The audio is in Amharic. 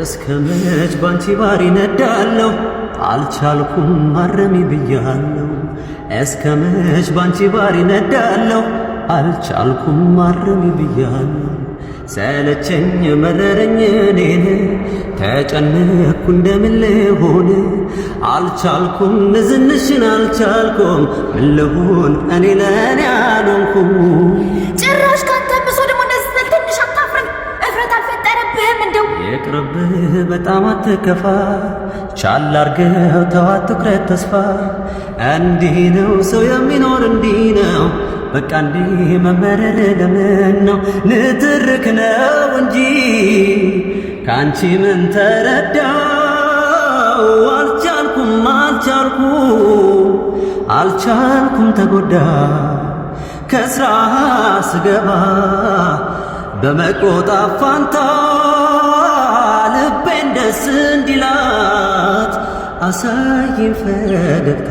እስከመች ባንቺ ባሪ ነዳለሁ አልቻልኩም ማረሚ ብያለሁ እስከመች ባንቺ ባሪ ነዳለሁ አልቻልኩም ማረሚ ብያለሁ ሰለቸኝ መረረኝ እኔን ተጨነኩ እንደምን ልሆን አልቻልኩም ዝንሽን አልቻልኩም ምን ልሆን እኔ ለኔ አልሆንኩም ጭራሽ ካንተ ብሶ ደግሞ እንደዚህ ትንሽ አታፍርም እፍረት አልፈጠረብህም እንደው ይቅርብህ በጣም አትከፋ ቻል አርገው ተው አትኩረት ተስፋ እንዲህ ነው ሰው የሚኖር እንዲህ ነው በቃ እንዲህ መመረር ለምን ነው ንትርክ ነው እንጂ ካንቺ ምን ተረዳው አልቻልኩም ተጎዳ ከስራ ስገባ በመቆጣት ፋንታ ልቤን ደስ እንዲላት አሳይኝ ፈገግታ